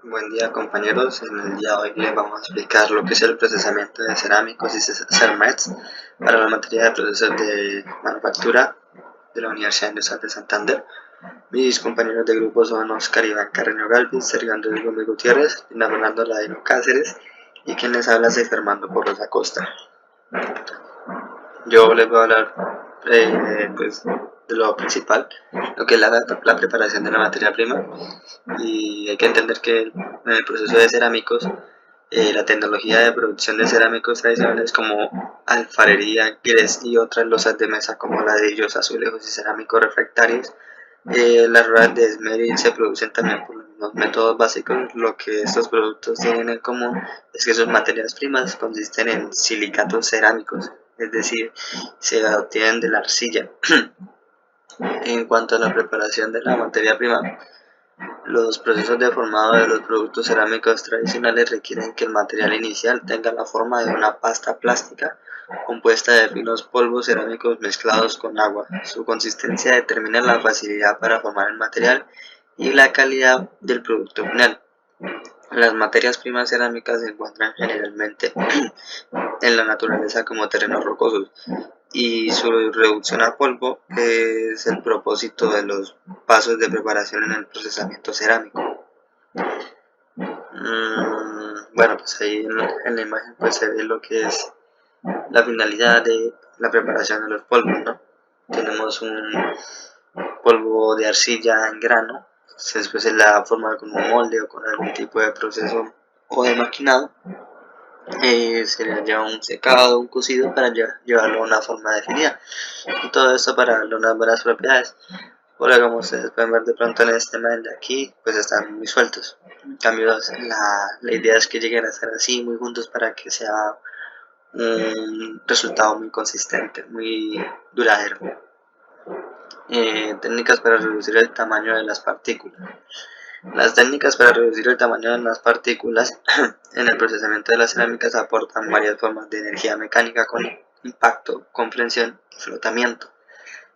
Buen día compañeros, en el día de hoy les vamos a explicar lo que es el procesamiento de cerámicos y CERMETs para la materia de procesos de manufactura de la Universidad Industrial de Santander. Mis compañeros de grupo son Oscar Iván Carreño Galvis, Sergio Andrés Gómez Gutiérrez, Lina Fernando Ladino Cáceres y quien les habla es Fernando Porros Acosta. Yo les voy a hablar de lo principal, lo que es la preparación de la materia prima, y hay que entender que en el proceso de cerámicos la tecnología de producción de cerámicos tradicionales como alfarería, gres y otras losas de mesa como ladrillos, azulejos y cerámicos refractarios, las ruedas de esmeril se producen también por los mismos métodos básicos. Lo que estos productos tienen en común es que sus materias primas consisten en silicatos cerámicos, es decir, se obtienen de la arcilla. En cuanto a la preparación de la materia prima, los procesos de formado de los productos cerámicos tradicionales requieren que el material inicial tenga la forma de una pasta plástica compuesta de finos polvos cerámicos mezclados con agua. Su consistencia determina la facilidad para formar el material y la calidad del producto final. Las materias primas cerámicas se encuentran generalmente en la naturaleza como terrenos rocosos, y su reducción a polvo es el propósito de los pasos de preparación en el procesamiento cerámico. Bueno, pues ahí en la imagen pues se ve lo que es la finalidad de la preparación de los polvos, ¿no? Tenemos un polvo de arcilla en grano, después se la forma con un molde o con algún tipo de proceso o de maquinado. Se le lleva un secado, un cocido para llevarlo a una forma definida, y todo esto para darle unas buenas propiedades. Ahora, como ustedes pueden ver de pronto en este imagen de aquí, pues están muy sueltos. En cambio, la idea es que lleguen a estar así, muy juntos, para que sea un resultado muy consistente, muy duradero. Técnicas para reducir el tamaño de las partículas. Las técnicas para reducir el tamaño de las partículas en el procesamiento de las cerámicas aportan varias formas de energía mecánica con impacto, compresión y flotamiento.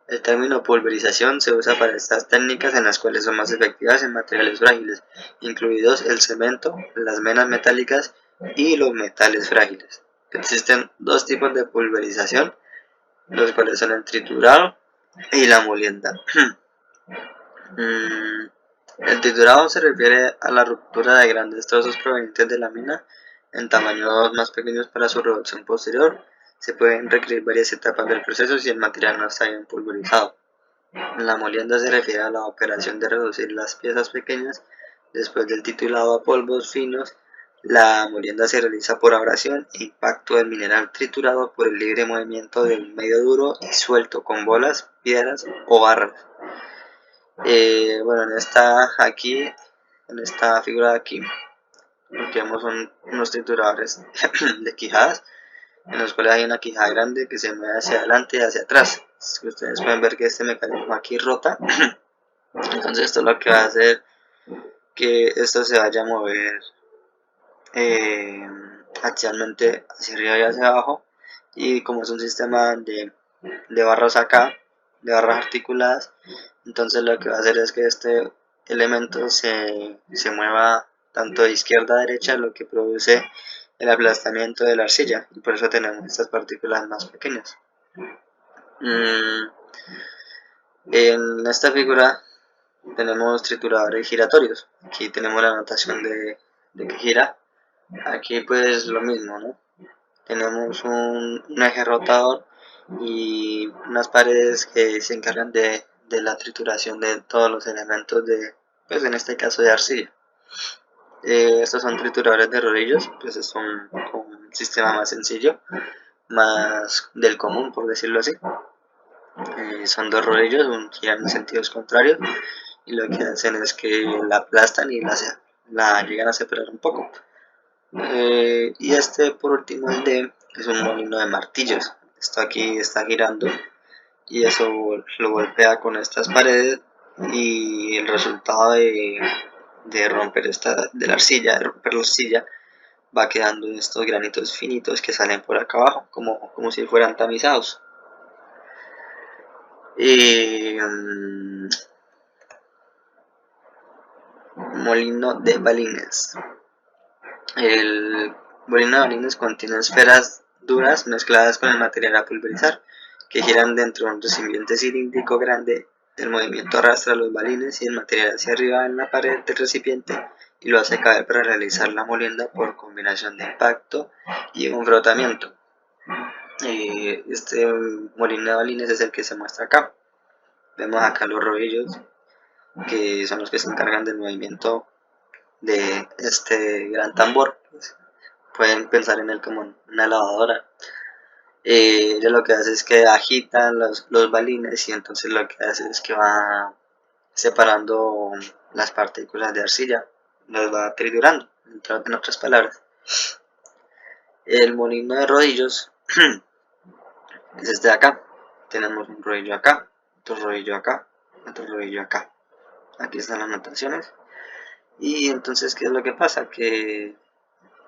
El término pulverización se usa para estas técnicas, en las cuales son más efectivas en materiales frágiles, incluidos el cemento, las menas metálicas y los metales frágiles. Existen dos tipos de pulverización, los cuales son el triturado y la molienda. El triturado se refiere a la ruptura de grandes trozos provenientes de la mina en tamaños más pequeños para su reducción posterior. Se pueden requerir varias etapas del proceso si el material no está bien pulverizado. La molienda se refiere a la operación de reducir las piezas pequeñas después del triturado a polvos finos. La molienda se realiza por abrasión e impacto del mineral triturado por el libre movimiento del medio duro y suelto con bolas, piedras o barras. Bueno, en esta figura de aquí, lo que vemos son unos trituradores de quijadas, en los cuales hay una quijada grande que se mueve hacia adelante y hacia atrás. Ustedes pueden ver que este mecanismo aquí rota, entonces esto es lo que va a hacer que esto se vaya a mover axialmente hacia arriba y hacia abajo, y como es un sistema de barras acá, de barras articuladas, entonces lo que va a hacer es que este elemento se mueva tanto de izquierda a derecha, lo que produce el aplastamiento de la arcilla, y por eso tenemos estas partículas más pequeñas. En esta figura tenemos trituradores giratorios. Aquí tenemos la notación de que gira. Aquí pues lo mismo, ¿no? Tenemos un eje rotador y unas paredes que se encargan de la trituración de todos los elementos pues en este caso de arcilla. Estos son trituradores de rodillos, pues es un sistema más sencillo, más del común, por decirlo así. Son dos rodillos, giran en sentidos contrarios, y lo que hacen es que la aplastan y la llegan a separar un poco. Y este por último, el D, es un molino de martillos. Esto aquí está girando y eso lo golpea con estas paredes, y el resultado de romper de la arcilla, de romper la arcilla, va quedando estos granitos finitos que salen por acá abajo, como si fueran tamizados. molino de balines. El molino de balines contiene esferas duras mezcladas con el material a pulverizar, que giran dentro de un recipiente cilíndrico grande. El movimiento arrastra los balines y el material hacia arriba en la pared del recipiente y lo hace caer para realizar la molienda por combinación de impacto y un frotamiento. Este molino de balines es el que se muestra acá. Vemos acá los rodillos, que son los que se encargan del movimiento de este gran tambor. Pueden pensar en él como una lavadora. Ella lo que hace es que agita los balines y entonces lo que hace es que va separando las partículas de arcilla, las va triturando, en otras palabras. El molino de rodillos es este de acá. Tenemos un rodillo acá, otro rodillo acá, otro rodillo acá. Aquí están las notaciones. Y entonces, ¿qué es lo que pasa? Que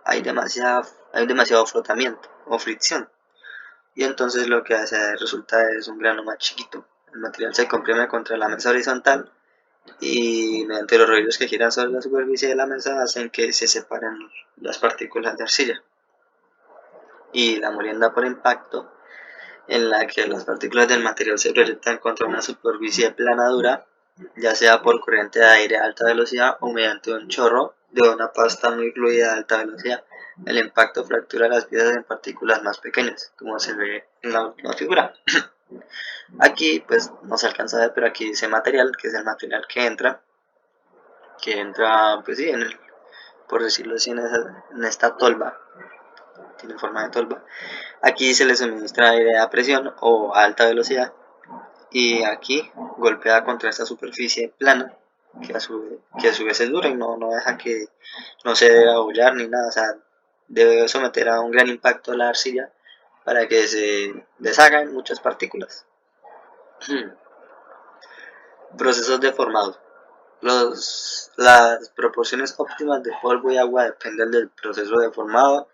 hay demasiado frotamiento o fricción. Y entonces lo que hace resulta es un grano más chiquito. El material se comprime contra la mesa horizontal y mediante los rodillos que giran sobre la superficie de la mesa hacen que se separen las partículas de arcilla. Y la molienda por impacto, en la que las partículas del material se proyectan contra una superficie plana dura, ya sea por corriente de aire a alta velocidad o mediante un chorro de una pasta muy fluida a alta velocidad. El impacto fractura las piezas en partículas más pequeñas, como se ve en la última figura. Aquí pues no se alcanza a ver, pero aquí dice material, que es el material que entra pues sí, por decirlo así, en esta tolva, tiene forma de tolva. Aquí se le suministra aire a presión o a alta velocidad y aquí golpea contra esta superficie plana que a su vez es dura y no deja que no se debe abollar ni nada, o sea, debe someter a un gran impacto a la arcilla para que se deshagan muchas partículas. Procesos de formado. Las proporciones óptimas de polvo y agua dependen del proceso de formado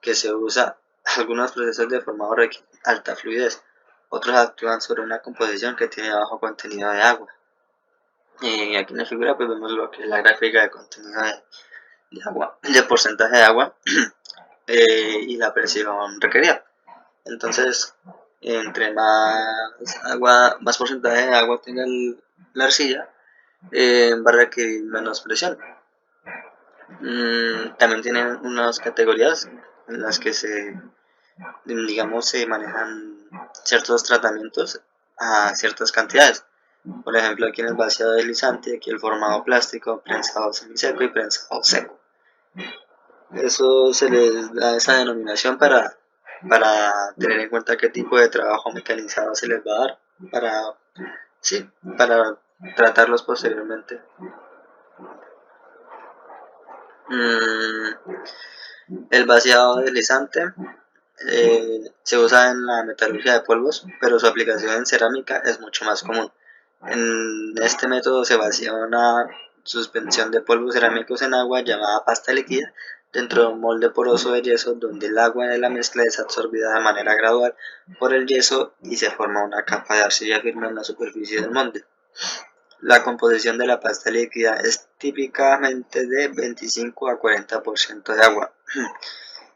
que se usa. Algunos procesos de formado requieren alta fluidez, otros actúan sobre una composición que tiene bajo contenido de agua. Aquí en la figura pues vemos lo que es la gráfica de contenido de agua, de porcentaje de agua y la presión requerida. Entonces, entre más porcentaje de agua tenga la arcilla, va a requerir menos presión. También tienen unas categorías en las que se manejan ciertos tratamientos a ciertas cantidades. Por ejemplo, aquí en el vaciado deslizante, aquí el formado plástico, prensado semiseco y prensado seco. Eso se les da esa denominación para tener en cuenta qué tipo de trabajo mecanizado se les va a dar para tratarlos posteriormente. El vaciado deslizante se usa en la metalurgia de polvos, pero su aplicación en cerámica es mucho más común. En este método se vacía una suspensión de polvos cerámicos en agua llamada pasta líquida dentro de un molde poroso de yeso donde el agua de la mezcla es absorbida de manera gradual por el yeso y se forma una capa de arcilla firme en la superficie del molde. La composición de la pasta líquida es típicamente de 25 a 40% de agua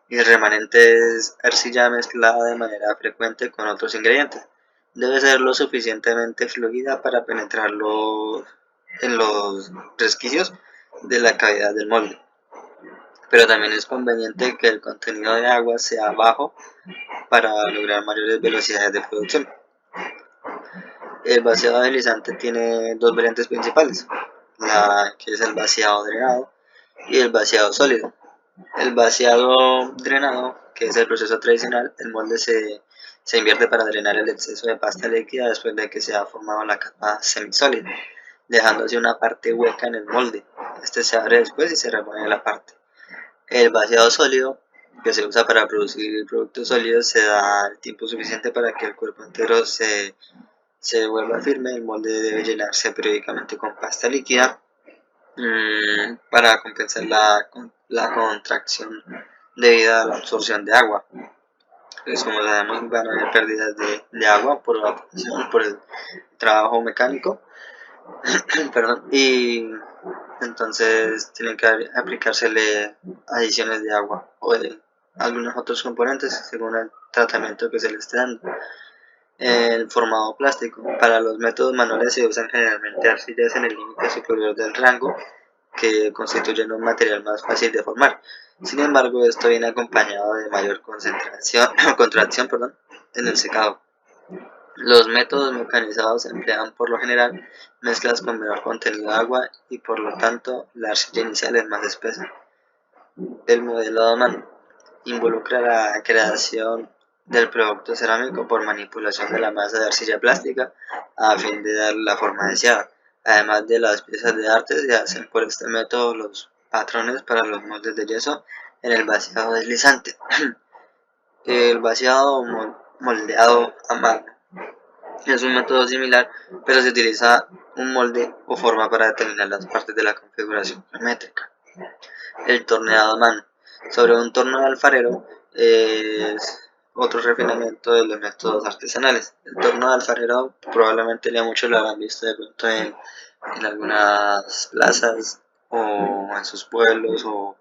y el remanente es arcilla mezclada de manera frecuente con otros ingredientes. Debe ser lo suficientemente fluida para penetrar en los resquicios de la cavidad del molde. Pero también es conveniente que el contenido de agua sea bajo para lograr mayores velocidades de producción. El vaciado deslizante tiene dos variantes principales, que es el vaciado drenado y el vaciado sólido. El vaciado drenado, que es el proceso tradicional, el molde se invierte para drenar el exceso de pasta líquida después de que se ha formado la capa semisólida, dejándose una parte hueca en el molde. Este se abre después y se repone la parte. El vaciado sólido, que se usa para producir productos sólidos, se da el tiempo suficiente para que el cuerpo entero se vuelva firme. El molde debe llenarse periódicamente con pasta líquida para compensar la contracción debida a la absorción de agua. Pues como sabemos van a haber pérdidas de agua por el trabajo mecánico. Perdón. Y entonces tienen que aplicársele adiciones de agua o de algunos otros componentes según el tratamiento que se le esté dando. El formado plástico. Para los métodos manuales se usan generalmente arcillas en el límite superior del rango que constituyen un material más fácil de formar. Sin embargo, esto viene acompañado de mayor concentración, contracción en el secado. Los métodos mecanizados emplean por lo general mezclas con menor contenido de agua y por lo tanto la arcilla inicial es más espesa. El modelado a mano involucra la creación del producto cerámico por manipulación de la masa de arcilla plástica a fin de dar la forma deseada. Además de las piezas de arte, se hacen por este método los patrones para los moldes de yeso en el vaciado deslizante. El vaciado moldeado a mano es un método similar, pero se utiliza un molde o forma para determinar las partes de la configuración geométrica. El torneado a mano. Sobre un torno de alfarero es otro refinamiento de los métodos artesanales. El torno de alfarero probablemente ya muchos lo habrán visto de pronto en algunas plazas o en sus pueblos o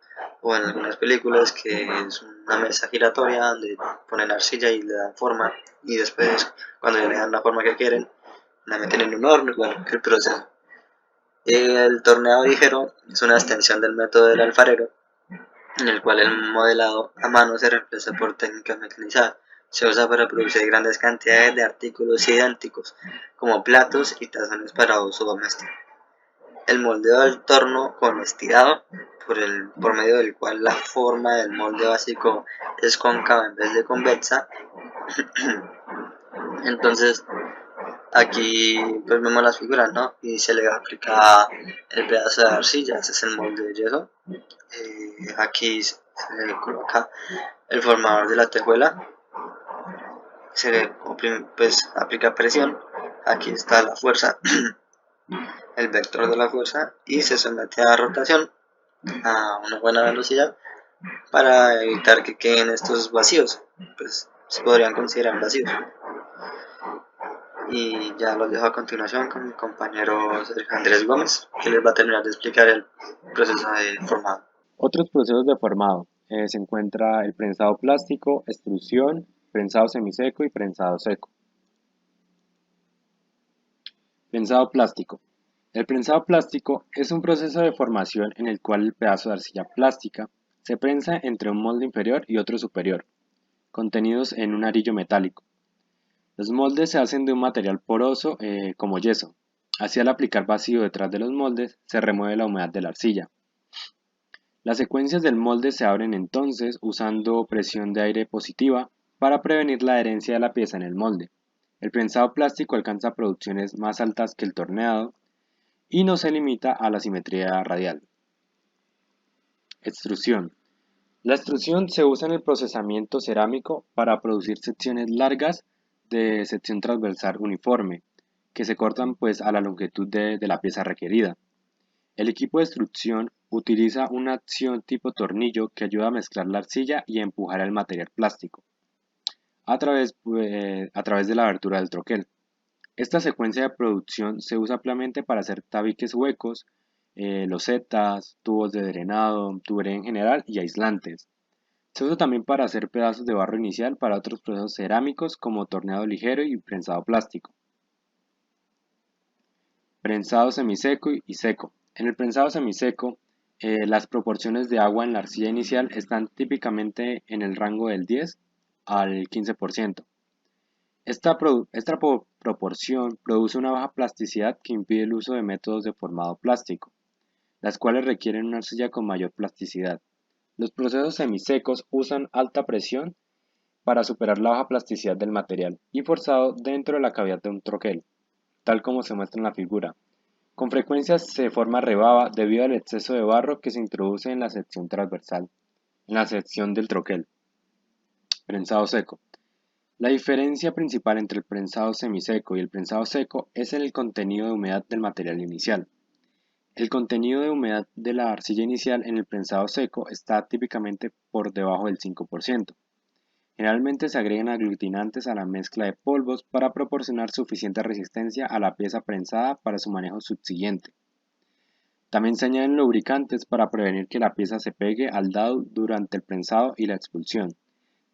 en algunas películas, que es una mesa giratoria donde ponen arcilla y le dan forma y después cuando ya le dan la forma que quieren la meten en un horno, bueno, el proceso. El torneado ligero es una extensión del método del alfarero en el cual el modelado a mano se reemplaza por técnicas mecanizadas. Se usa para producir grandes cantidades de artículos idénticos, como platos y tazones para uso doméstico. El moldeo del torno con estirado, por medio del cual la forma del molde básico es cóncava en vez de convexa. Entonces, aquí pues vemos las figuras, ¿no? Y se le aplica el pedazo de arcilla, ese es el molde de yeso. Aquí se le coloca el formador de la tejuela, se le pues aplica presión, aquí está la fuerza, el vector de la fuerza, y se somete a rotación a una buena velocidad para evitar que queden estos vacíos, pues se podrían considerar vacíos. Y ya los dejo a continuación con mi compañero Sergio Andrés Gómez, que les va a terminar de explicar el proceso de formado. Otros procesos de formado. Se encuentra el prensado plástico, extrusión, prensado semiseco y prensado seco. Prensado plástico. El prensado plástico es un proceso de formación en el cual el pedazo de arcilla plástica se prensa entre un molde inferior y otro superior, contenidos en un arillo metálico. Los moldes se hacen de un material poroso como yeso. Así, al aplicar vacío detrás de los moldes, se remueve la humedad de la arcilla. Las secuencias del molde se abren entonces usando presión de aire positiva para prevenir la adherencia de la pieza en el molde. El prensado plástico alcanza producciones más altas que el torneado y no se limita a la simetría radial. Extrusión. La extrusión se usa en el procesamiento cerámico para producir secciones largas de sección transversal uniforme, que se cortan pues a la longitud de la pieza requerida. El equipo de extrusión utiliza una acción tipo tornillo que ayuda a mezclar la arcilla y a empujar el material plástico a través de la abertura del troquel. Esta secuencia de producción se usa ampliamente para hacer tabiques huecos, losetas, tubos de drenado, tubería en general y aislantes. Se usa también para hacer pedazos de barro inicial para otros procesos cerámicos como torneado ligero y prensado plástico. Prensado semiseco y seco. En el prensado semiseco, las proporciones de agua en la arcilla inicial están típicamente en el rango del 10 al 15%. Esta proporción produce una baja plasticidad que impide el uso de métodos de formado plástico, las cuales requieren una arcilla con mayor plasticidad. Los procesos semisecos usan alta presión para superar la baja plasticidad del material y forzado dentro de la cavidad de un troquel, tal como se muestra en la figura. Con frecuencia se forma rebaba debido al exceso de barro que se introduce en la sección transversal, en la sección del troquel. Prensado seco. La diferencia principal entre el prensado semiseco y el prensado seco es en el contenido de humedad del material inicial. El contenido de humedad de la arcilla inicial en el prensado seco está típicamente por debajo del 5%. Generalmente se agregan aglutinantes a la mezcla de polvos para proporcionar suficiente resistencia a la pieza prensada para su manejo subsiguiente. También se añaden lubricantes para prevenir que la pieza se pegue al dado durante el prensado y la expulsión.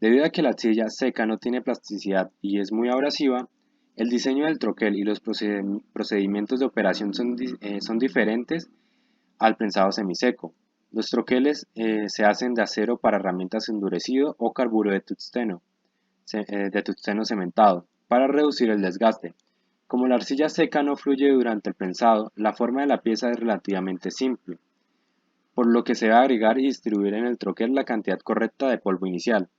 Debido a que la arcilla seca no tiene plasticidad y es muy abrasiva, el diseño del troquel y los procedimientos de operación son diferentes al prensado semiseco. Los troqueles se hacen de acero para herramientas endurecido o carburo de tungsteno cementado para reducir el desgaste. Como la arcilla seca no fluye durante el prensado, la forma de la pieza es relativamente simple, por lo que se debe agregar y distribuir en el troquel la cantidad correcta de polvo inicial.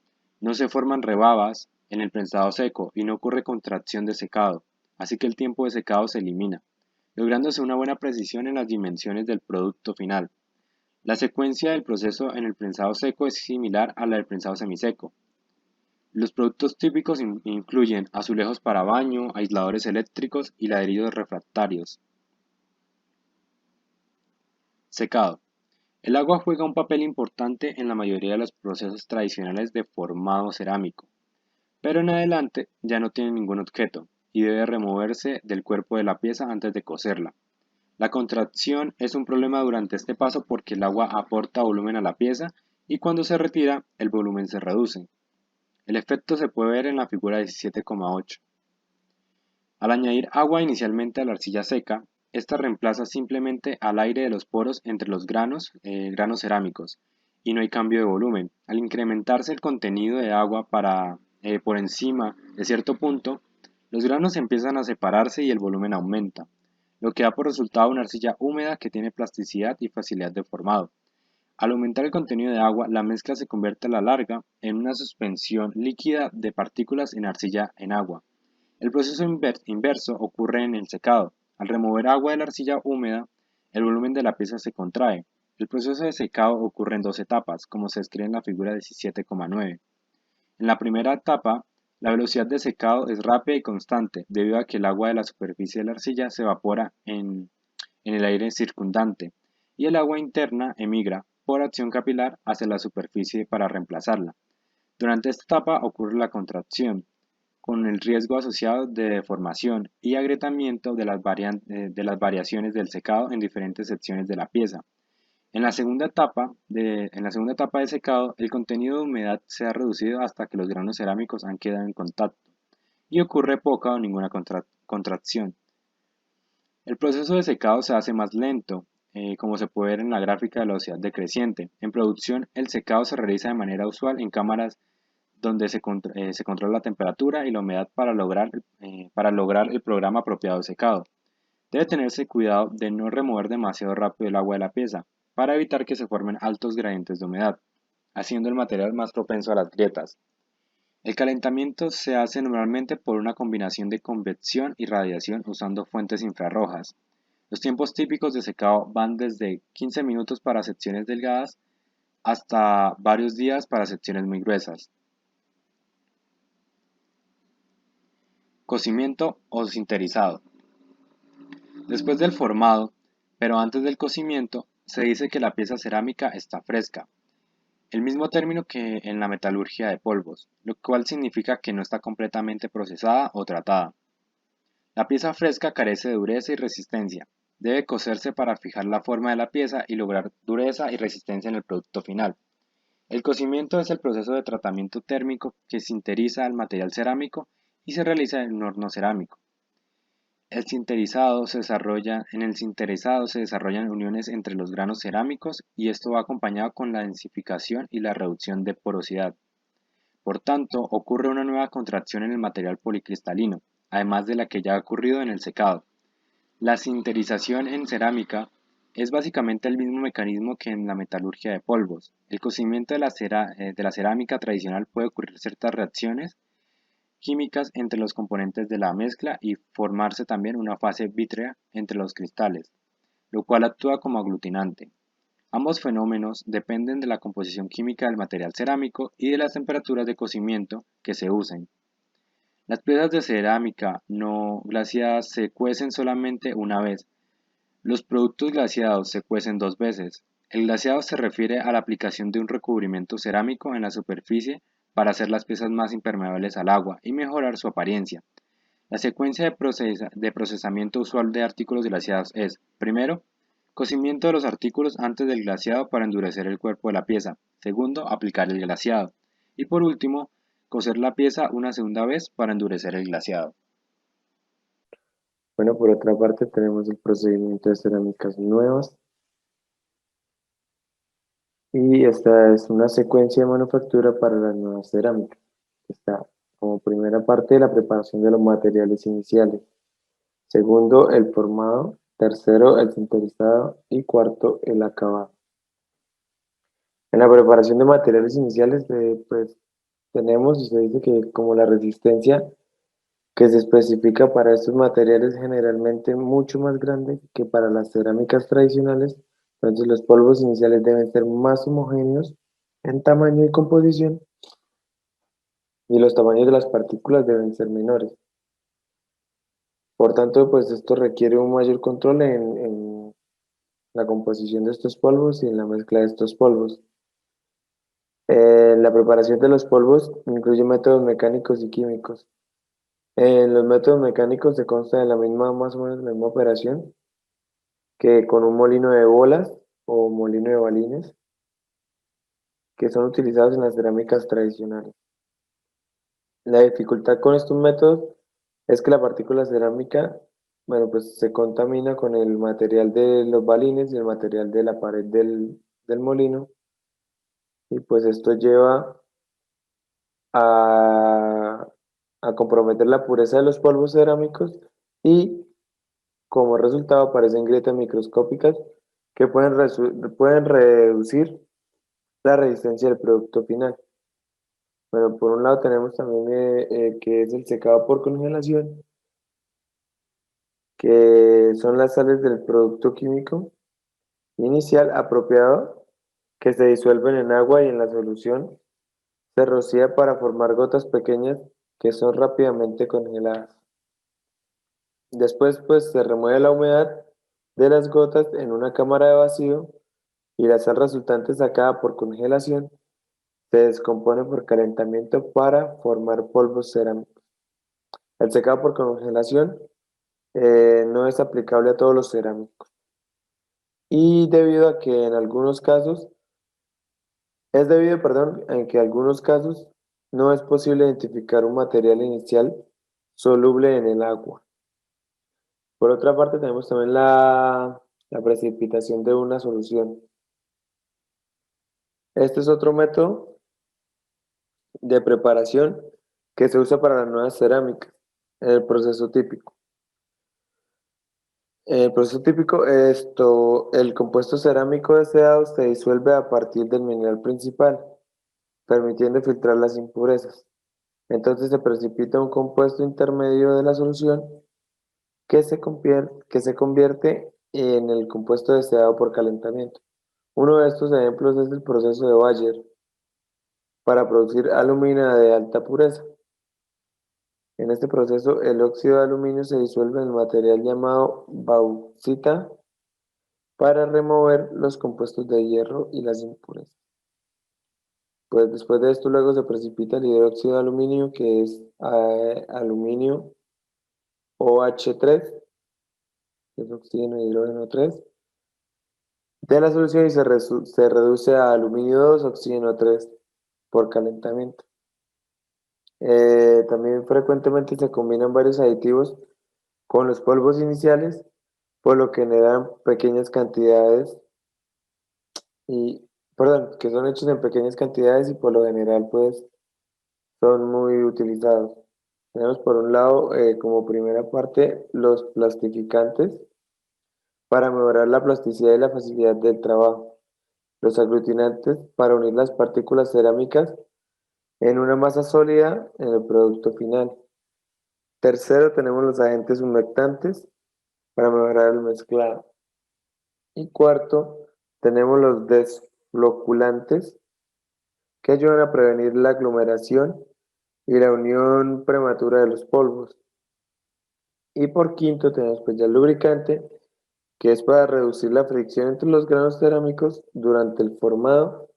No se forman rebabas en el prensado seco y no ocurre contracción de secado, así que el tiempo de secado se elimina, lográndose una buena precisión en las dimensiones del producto final. La secuencia del proceso en el prensado seco es similar a la del prensado semiseco. Los productos típicos incluyen azulejos para baño, aisladores eléctricos y ladrillos refractarios. Secado. El agua juega un papel importante en la mayoría de los procesos tradicionales de formado cerámico, pero en adelante ya no tiene ningún objeto y debe removerse del cuerpo de la pieza antes de cocerla. La contracción es un problema durante este paso porque el agua aporta volumen a la pieza y cuando se retira el volumen se reduce. El efecto se puede ver en la figura 17,8. Al añadir agua inicialmente a la arcilla seca, esta reemplaza simplemente al aire de los poros entre los granos cerámicos, y no hay cambio de volumen. Al incrementarse el contenido de agua por encima de cierto punto, los granos empiezan a separarse y el volumen aumenta, lo que da por resultado una arcilla húmeda que tiene plasticidad y facilidad de formado. Al aumentar el contenido de agua, la mezcla se convierte a la larga en una suspensión líquida de partículas en arcilla en agua. El proceso inverso ocurre en el secado. Al remover agua de la arcilla húmeda, el volumen de la pieza se contrae. El proceso de secado ocurre en dos etapas, como se describe en la figura 17,9. En la primera etapa, la velocidad de secado es rápida y constante, debido a que el agua de la superficie de la arcilla se evapora en el aire circundante, y el agua interna emigra, por acción capilar, hacia la superficie para reemplazarla. Durante esta etapa ocurre la contracción, con el riesgo asociado de deformación y agrietamiento de las variaciones del secado en diferentes secciones de la pieza. En la segunda etapa de secado, el contenido de humedad se ha reducido hasta que los granos cerámicos han quedado en contacto y ocurre poca o ninguna contracción. El proceso de secado se hace más lento, como se puede ver en la gráfica de la velocidad decreciente. En producción, el secado se realiza de manera usual en cámaras donde se controla la temperatura y la humedad para lograr el programa apropiado de secado. Debe tenerse cuidado de no remover demasiado rápido el agua de la pieza, para evitar que se formen altos gradientes de humedad, haciendo el material más propenso a las grietas. El calentamiento se hace normalmente por una combinación de convección y radiación usando fuentes infrarrojas. Los tiempos típicos de secado van desde 15 minutos para secciones delgadas hasta varios días para secciones muy gruesas. Cocimiento o sinterizado. Después del formado, pero antes del cocimiento, se dice que la pieza cerámica está fresca, el mismo término que en la metalurgia de polvos, lo cual significa que no está completamente procesada o tratada. La pieza fresca carece de dureza y resistencia. Debe cocerse para fijar la forma de la pieza y lograr dureza y resistencia en el producto final. El cocimiento es el proceso de tratamiento térmico que sinteriza el material cerámico y se realiza en un horno cerámico. En el sinterizado se desarrollan uniones entre los granos cerámicos y esto va acompañado con la densificación y la reducción de porosidad. Por tanto, ocurre una nueva contracción en el material policristalino, además de la que ya ha ocurrido en el secado. La sinterización en cerámica es básicamente el mismo mecanismo que en la metalurgia de polvos. El cocimiento de la cerámica tradicional puede ocurrir ciertas reacciones químicas entre los componentes de la mezcla y formarse también una fase vítrea entre los cristales, lo cual actúa como aglutinante. Ambos fenómenos dependen de la composición química del material cerámico y de las temperaturas de cocimiento que se usen. Las piezas de cerámica no glaciadas se cuecen solamente una vez. Los productos glaciados se cuecen dos veces. El glaseado se refiere a la aplicación de un recubrimiento cerámico en la superficie para hacer las piezas más impermeables al agua y mejorar su apariencia. La secuencia de procesamiento usual de artículos glaciados es, primero, Cocimiento de los artículos antes del glaseado para endurecer el cuerpo de la pieza. Segundo, aplicar el glaseado. Y por último, cocer la pieza una segunda vez para endurecer el glaseado. Bueno, por otra parte tenemos el procedimiento de cerámicas nuevas y esta es una secuencia de manufactura para las nuevas cerámicas. Está como primera parte la preparación de los materiales iniciales, segundo el formado, tercero el sinterizado y cuarto el acabado. En la preparación de materiales iniciales pues tenemos y se dice que como la resistencia que se especifica para estos materiales generalmente mucho más grande que para las cerámicas tradicionales, entonces los polvos iniciales deben ser más homogéneos en tamaño y composición y los tamaños de las partículas deben ser menores. Por tanto, pues esto requiere un mayor control en la composición de estos polvos y en la mezcla de estos polvos. La preparación de los polvos incluye métodos mecánicos y químicos. En los métodos mecánicos se consta de la misma, más o menos la misma operación que con un molino de bolas o molino de balines que son utilizados en las cerámicas tradicionales. La dificultad con estos métodos es que la partícula cerámica, bueno, pues se contamina con el material de los balines y el material de la pared del molino y pues esto lleva a, a comprometer la pureza de los polvos cerámicos y como resultado aparecen grietas microscópicas que pueden reducir la resistencia del producto final. Bueno, por un lado tenemos también que es el secado por congelación, que son las sales del producto químico inicial apropiado que se disuelven en agua y en la solución se rocía para formar gotas pequeñas que son rápidamente congeladas. Después, pues se remueve la humedad de las gotas en una cámara de vacío y la sal resultante sacada por congelación se descompone por calentamiento para formar polvos cerámicos. El secado por congelación no es aplicable a todos los cerámicos y debido a que en algunos casos, es debido, perdón, en que en algunos casos no es posible identificar un material inicial soluble en el agua. Por otra parte, tenemos también la precipitación de una solución. Este es otro método de preparación que se usa para las nuevas cerámicas, el proceso típico. El proceso típico, el compuesto cerámico deseado se disuelve a partir del mineral principal, permitiendo filtrar las impurezas. Entonces se precipita un compuesto intermedio de la solución que se convierte en el compuesto deseado por calentamiento. Uno de estos ejemplos es el proceso de Bayer para producir aluminio de alta pureza. En este proceso, el óxido de aluminio se disuelve en el material llamado bauxita para remover los compuestos de hierro y las impurezas. Pues después de esto luego se precipita el hidróxido de aluminio que es aluminio OH3, que es oxígeno y hidrógeno 3, de la solución y se reduce a aluminio 2, oxígeno 3 por calentamiento. También frecuentemente se combinan varios aditivos con los polvos iniciales, por lo que generan pequeñas cantidades y, perdón, que son hechos en pequeñas cantidades y por lo general pues son muy utilizados. Tenemos por un lado como primera parte los plastificantes para mejorar la plasticidad y la facilidad del trabajo. Los aglutinantes para unir las partículas cerámicas en una masa sólida en el producto final. Tercero, tenemos los agentes humectantes para mejorar el mezclado. Y cuarto, tenemos los desfloculantes que ayudan a prevenir la aglomeración y la unión prematura de los polvos. Y por quinto, tenemos pues ya el lubricante, que es para reducir la fricción entre los granos cerámicos durante el formado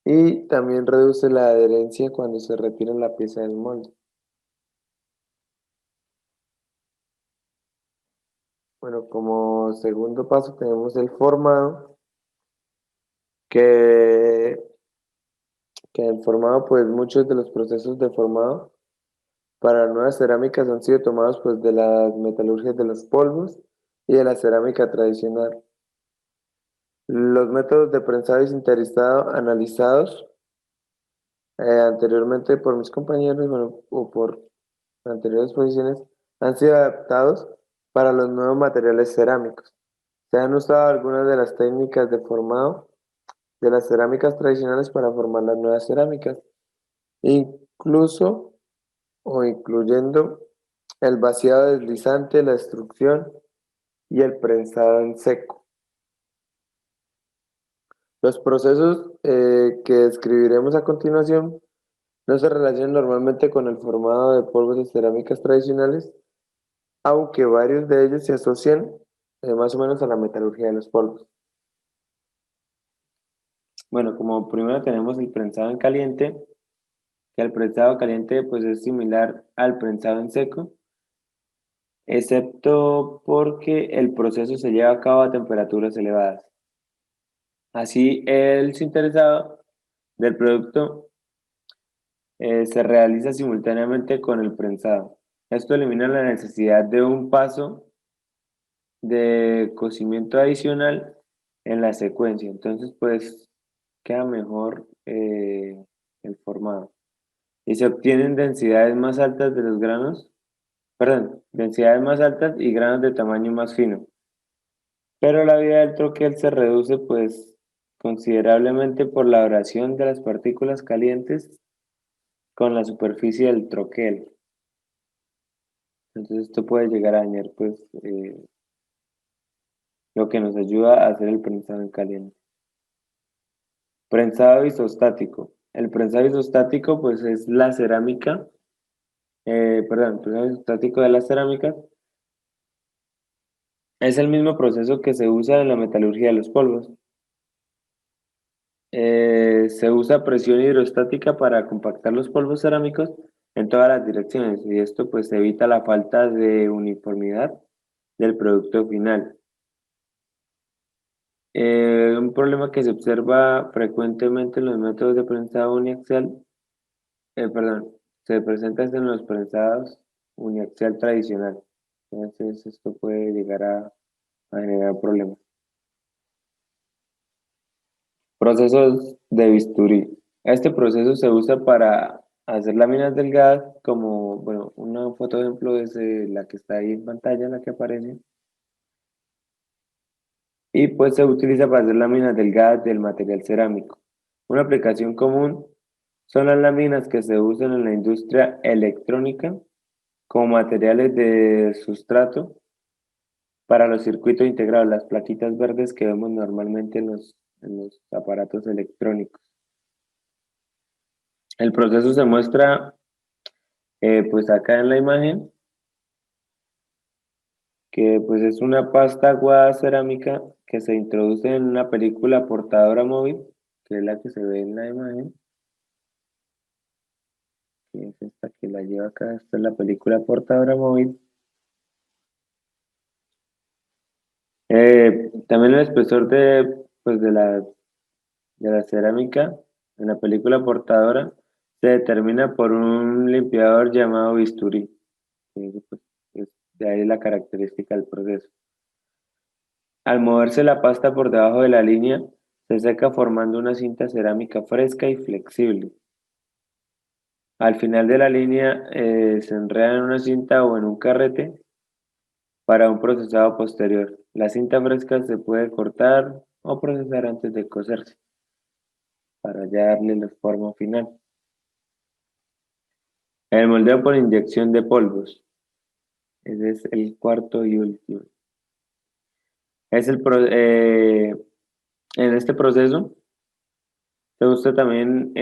y también reduce la adherencia cuando se retira la pieza del molde. Bueno, como segundo paso tenemos el formado, que, que el formado, pues muchos de los procesos de formado para nuevas cerámicas han sido tomados pues de las metalurgias de los polvos y de la cerámica tradicional. Los métodos de prensado y sinterizado analizados anteriormente por mis compañeros, bueno, o por anteriores posiciones, han sido adaptados para los nuevos materiales cerámicos. Se han usado algunas de las técnicas de formado de las cerámicas tradicionales para formar las nuevas cerámicas, incluso o incluyendo el vaciado deslizante, la extrusión y el prensado en seco. Los procesos que describiremos a continuación no se relacionan normalmente con el formado de polvos de cerámicas tradicionales, aunque varios de ellos se asocian más o menos a la metalurgia de los polvos. Bueno, como primero tenemos el prensado en caliente, que el prensado caliente pues es similar al prensado en seco, excepto porque el proceso se lleva a cabo a temperaturas elevadas. Así, el sinterizado del producto se realiza simultáneamente con el prensado. Esto elimina la necesidad de un paso de cocimiento adicional en la secuencia. Entonces, pues queda mejor el formado. Y se obtienen densidades más altas de los granos, perdón, densidades más altas y granos de tamaño más fino. Pero la vida del troquel se reduce pues considerablemente por la abrasión de las partículas calientes con la superficie del troquel. Entonces esto puede llegar a dañar pues lo que nos ayuda a hacer el prensado en caliente. Prensado isostático. El prensado isostático pues es la cerámica, perdón, el prensado isostático de las cerámicas es el mismo proceso que se usa en la metalurgia de los polvos. Se usa presión hidrostática para compactar los polvos cerámicos en todas las direcciones y esto pues evita la falta de uniformidad del producto final. Un problema que se observa frecuentemente en los métodos de prensado uniaxial, perdón, se presenta en los prensados uniaxial tradicional. Entonces esto puede llegar a generar problemas. Procesos de bisturí. Este proceso se usa para hacer láminas delgadas, como, bueno, una foto ejemplo es la que está ahí en pantalla, la que aparece. Y pues se utiliza para hacer láminas delgadas del material cerámico. Una aplicación común son las láminas que se usan en la industria electrónica como materiales de sustrato para los circuitos integrados, las plaquitas verdes que vemos normalmente en los aparatos electrónicos. El proceso se muestra pues acá en la imagen, que pues es una pasta aguada cerámica que se introduce en una película portadora móvil, que es la que se ve en la imagen, que es esta que la lleva acá, esta es la película portadora móvil. También el espesor pues de la cerámica en la película portadora se determina por un limpiador llamado bisturí, que pues, es de ahí la característica del proceso. Al moverse la pasta por debajo de la línea, se seca formando una cinta cerámica fresca y flexible. Al final de la línea se enreda en una cinta o en un carrete para un procesado posterior. La cinta fresca se puede cortar o procesar antes de cocerse para ya darle la forma final. El moldeo por inyección de polvos. Ese es el cuarto y último. Es en este proceso se usa también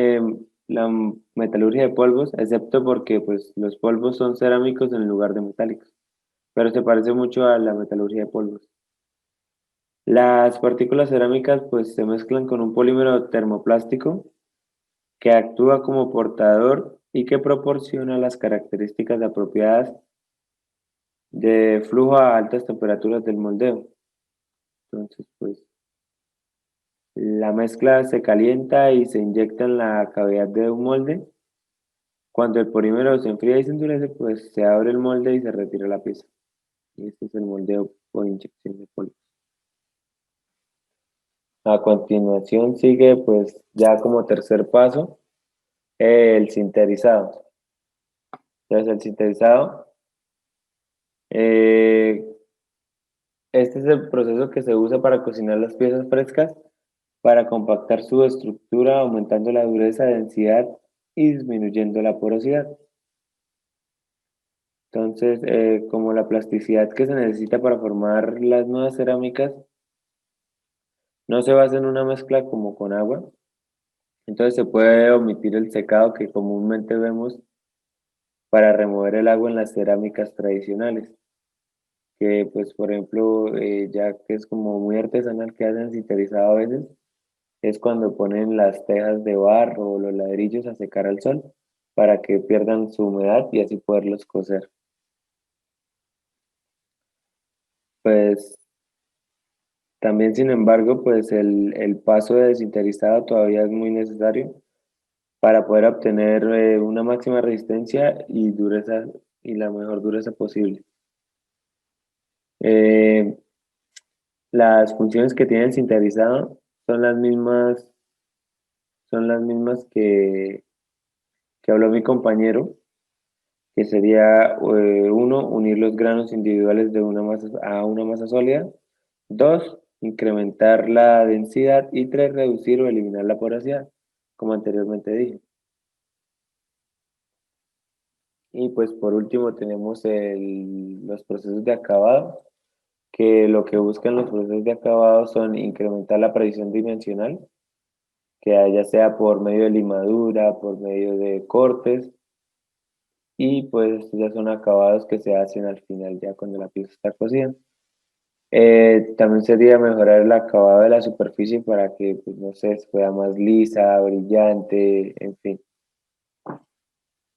la metalurgia de polvos, excepto porque pues, los polvos son cerámicos en lugar de metálicos, pero se parece mucho a la metalurgia de polvos. Las partículas cerámicas pues, se mezclan con un polímero termoplástico que actúa como portador y que proporciona las características apropiadas de flujo a altas temperaturas del moldeo. Entonces, pues la mezcla se calienta y se inyecta en la cavidad de un molde. Cuando el polímero se enfría y se endurece, pues se abre el molde y se retira la pieza. Y este es el moldeo por inyección de polvo. A continuación sigue, pues ya como tercer paso, el sinterizado. Entonces, el sinterizado, eh, este es el proceso que se usa para cocinar las piezas frescas, para compactar su estructura, aumentando la dureza, densidad y disminuyendo la porosidad. Entonces, como la plasticidad que se necesita para formar las nuevas cerámicas no se basa en una mezcla como con agua, entonces se puede omitir el secado que comúnmente vemos para remover el agua en las cerámicas tradicionales, que pues por ejemplo, ya que es como muy artesanal que hacen sinterizado a veces, es cuando ponen las tejas de barro o los ladrillos a secar al sol para que pierdan su humedad y así poderlos cocer. Pues también, sin embargo, pues el paso de desinterizado todavía es muy necesario para poder obtener una máxima resistencia y dureza y la mejor dureza posible. Eh, las funciones que tiene el sinterizado son las mismas que habló mi compañero, que sería uno, unir los granos individuales de una masa a una masa sólida, dos, incrementar la densidad y tres, reducir o eliminar la porosidad, como anteriormente dije. Y pues por último tenemos los procesos de acabado, que lo que buscan los procesos de acabado son incrementar la precisión dimensional, que ya sea por medio de limadura, por medio de cortes, y pues estos ya son acabados que se hacen al final ya cuando la pieza está cocida. También sería mejorar el acabado de la superficie para que, pues, no sé, se vea más lisa, brillante, en fin.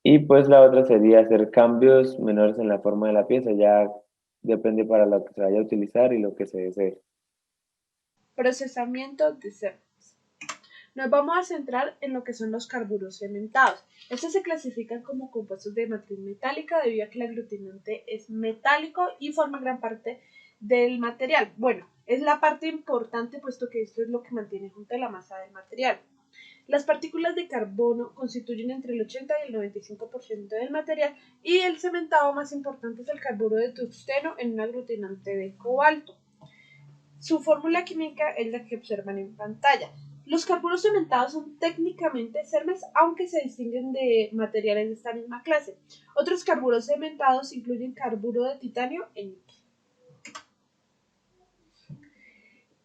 Y pues la otra sería hacer cambios menores en la forma de la pieza, ya depende para lo que se vaya a utilizar y lo que se desee. Procesamiento de cerdos. Nos vamos a centrar en lo que son los carburos cementados. Estos se clasifican como compuestos de matriz metálica debido a que el aglutinante es metálico y forma gran parte del material. Bueno, es la parte importante puesto que esto es lo que mantiene junta la masa del material. Las partículas de carbono constituyen entre el 80 y el 95% del material y el cementado más importante es el carburo de tungsteno en un aglutinante de cobalto. Su fórmula química es la que observan en pantalla. Los carburos cementados son técnicamente CERMES, aunque se distinguen de materiales de esta misma clase. Otros carburos cementados incluyen carburo de titanio e níquel.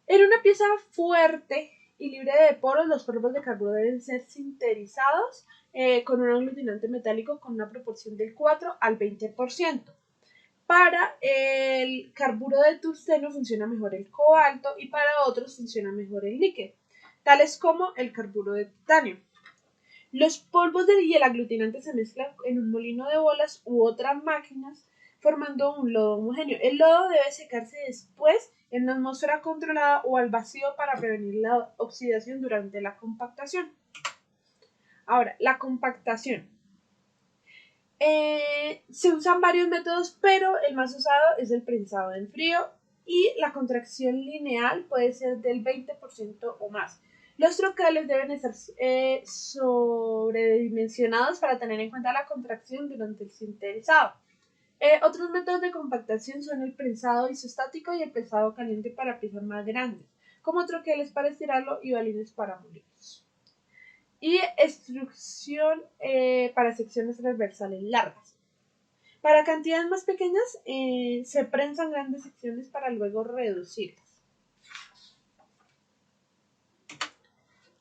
En una pieza fuerte y libre de poros, los polvos de carburo deben ser sinterizados con un aglutinante metálico con una proporción del 4 al 20%. Para el carburo de tungsteno funciona mejor el cobalto y para otros funciona mejor el níquel, tales como el carburo de titanio. Los polvos y el aglutinante se mezclan en un molino de bolas u otras máquinas formando un lodo homogéneo. El lodo debe secarse después en una atmósfera controlada o al vacío para prevenir la oxidación durante la compactación. Ahora, la compactación. Se usan varios métodos, pero el más usado es el prensado en frío y la contracción lineal puede ser del 20% o más. Los troqueles deben estar sobredimensionados para tener en cuenta la contracción durante el sinterizado. Otros métodos de compactación son el prensado isostático y el prensado caliente para piezas más grandes, como troqueles para estirarlo y balines para molirlos. Y extrusión para secciones transversales largas. Para cantidades más pequeñas se prensan grandes secciones para luego reducirlas.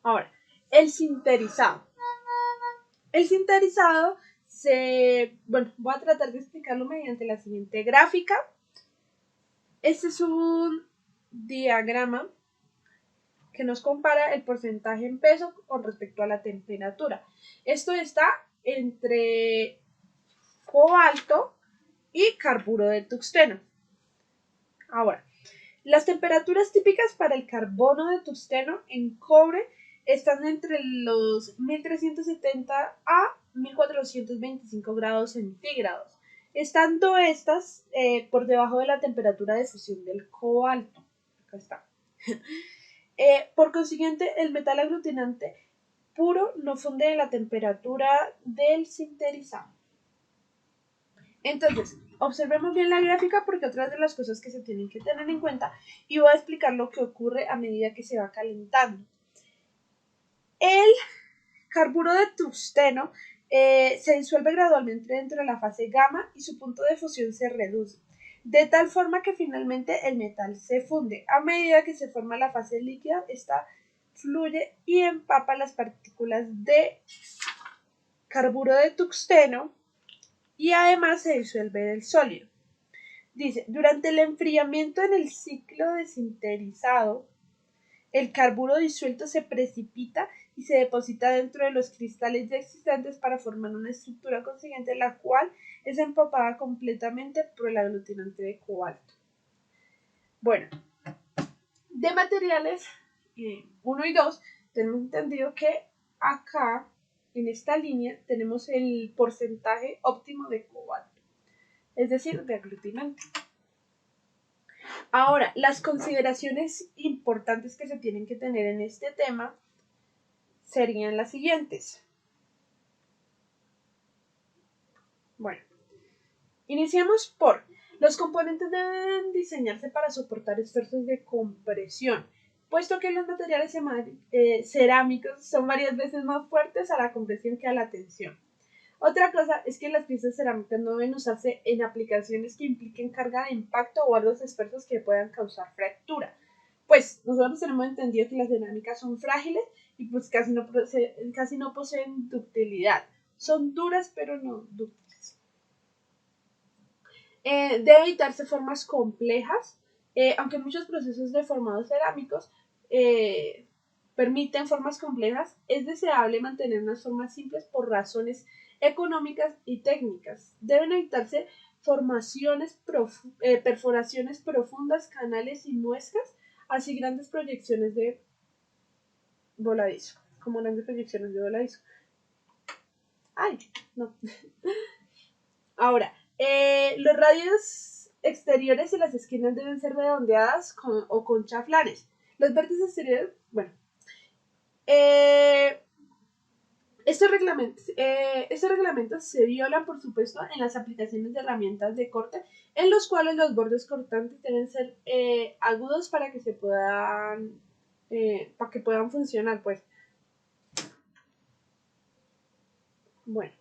Ahora, el sinterizado. El sinterizado voy a tratar de explicarlo mediante la siguiente gráfica. Este es un diagrama que nos compara el porcentaje en peso con respecto a la temperatura. Esto está entre cobalto y carburo de tungsteno. Ahora, las temperaturas típicas para el carbono de tungsteno en cobre están entre los 1370 a 1425 grados centígrados, estando estas por debajo de la temperatura de fusión del cobalto. Acá está. Por consiguiente, el metal aglutinante puro no funde en la temperatura del sinterizado. Entonces, observemos bien la gráfica porque otras de las cosas que se tienen que tener en cuenta, y voy a explicar lo que ocurre a medida que se va calentando. El carburo de tungsteno se disuelve gradualmente dentro de la fase gamma y su punto de fusión se reduce, de tal forma que finalmente el metal se funde. A medida que se forma la fase líquida, esta fluye y empapa las partículas de carburo de tungsteno y además se disuelve del sólido. Dice, durante el enfriamiento en el ciclo de sinterizado, el carburo disuelto se precipita y se deposita dentro de los cristales ya existentes para formar una estructura consiguiente, la cual es empapada completamente por el aglutinante de cobalto. Bueno, de materiales 1 y 2, tenemos entendido que acá, en esta línea, tenemos el porcentaje óptimo de cobalto, es decir, de aglutinante. Ahora, las consideraciones importantes que se tienen que tener en este tema serían las siguientes. Bueno, iniciamos por los componentes deben diseñarse para soportar esfuerzos de compresión, puesto que los materiales cerámicos son varias veces más fuertes a la compresión que a la tensión. Otra cosa es que las piezas cerámicas no deben usarse en aplicaciones que impliquen carga de impacto o altos esfuerzos que puedan causar fractura. Pues nosotros tenemos entendido que las cerámicas son frágiles y pues casi no poseen ductilidad. Son duras pero no dúctiles. Debe evitarse formas complejas, aunque muchos procesos de formado cerámicos permiten formas complejas, es deseable mantener unas formas simples por razones económicas y técnicas. Deben evitarse perforaciones profundas, canales y muescas, así grandes proyecciones de voladizo, como grandes proyecciones de voladizo. ¡Ay! No. Ahora, los radios exteriores y las esquinas deben ser redondeadas o con chaflanes. Los vértices exteriores, bueno. Estos reglamentos se violan, por supuesto, en las aplicaciones de herramientas de corte, en los cuales los bordes cortantes deben ser agudos para que puedan funcionar, pues. Bueno,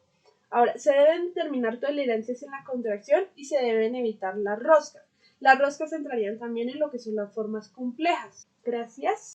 ahora se deben determinar tolerancias en la contracción y se deben evitar las roscas. Las roscas entrarían también en lo que son las formas complejas. Gracias.